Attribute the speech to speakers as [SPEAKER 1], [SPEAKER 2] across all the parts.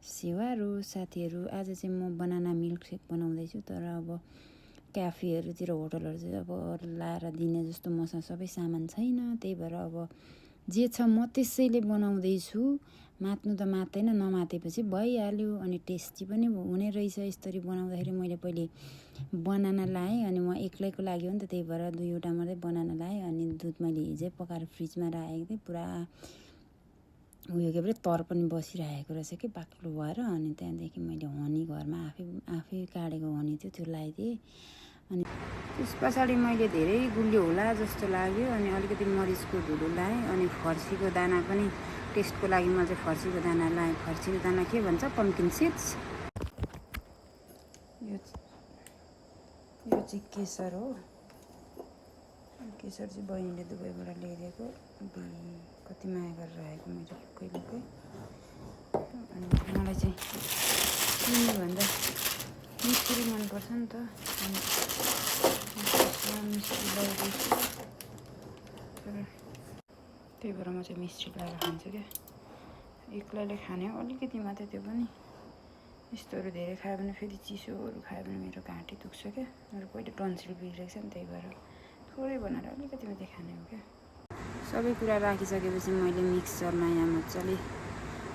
[SPEAKER 1] सेवारो साथीहरू, आज चाहिँ म बनाना मिल्कसेक बनाउँदैछु। तर अब क्याफेहरूतिर होटलहरूतिर अब लाएर दिने जस्तो मसँग सबै सामान छैन, त्यही भएर अब जे छ म त्यसैले बनाउँदैछु। मात्नु त मात्दैन, नमातेपछि भइहाल्यो अनि टेस्टी पनि हुने रहेछ। यसरी बनाउँदाखेरि मैले पहिले बनाना लाएँ अनि म एक्लैको लागि हो नि त, त्यही भएर 2वटा मात्रै बनाना लाएँ अनि दुध मैले हिजै पकाएर फ्रिजमा राखेको थिएँ। पुरा उयो के अरे तर पनि बसिरहेको रहेछ कि बाक्लो भएर। अनि त्यहाँदेखि मैले हनी घरमा आफै काटेको हनी थियो, त्यो लगाइदिएँ। अनि त्यस पछाडि मैले धेरै गुलियो होला जस्तो लाग्यो अनि अलिकति मरिचको धुलो लाएँ। अनि फर्सीको दाना पनि टेस्टको लागि म चाहिँ फर्सीको दाना लाएँ। फर्सीको दाना के भन्छ, पम्किन सिड्स। यो चाहिँ केसर हो। केसर चाहिँ बहिनीले दुबईबाट ल्याइदिएको। कति माया गरेर राखेको मैले लुकै। अनि मलाई चाहिँ चिनीभन्दा मिश्री मनपर्छ नि त, अनि मिश्री लगाइदिन्छु। त्यही भएर म चाहिँ मिश्री लगाएर खान्छु क्या। एक्लैले खाने अलिकति मात्रै, त्यो पनि यस्तोहरू धेरै खायो भने फेरि चिसोहरू खायो भने मेरो घाँटी दुख्छ क्या। मेरो पहिले टन्सिल बिग्रेको छ नि, त्यही भएर थोरै बनाएर अलिकति मात्रै खाने हो क्या। सबै कुरा राखिसकेपछि मैले मिक्सरमा यहाँ मजाले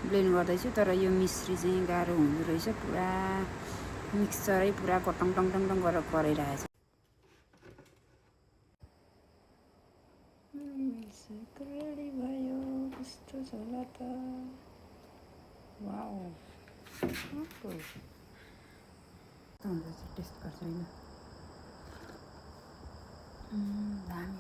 [SPEAKER 1] ब्लेन्ड गर्दैछु। तर यो मिश्री चाहिँ गाह्रो हुँदो रहेछ, पुरा मिक्सचरै पुरा टङ टङ टङ टङ गरेर कराइरहेछ। रेडी भयो, कस्तो छ होला त। वाउ, टेस्ट गर्छु होइन, दामी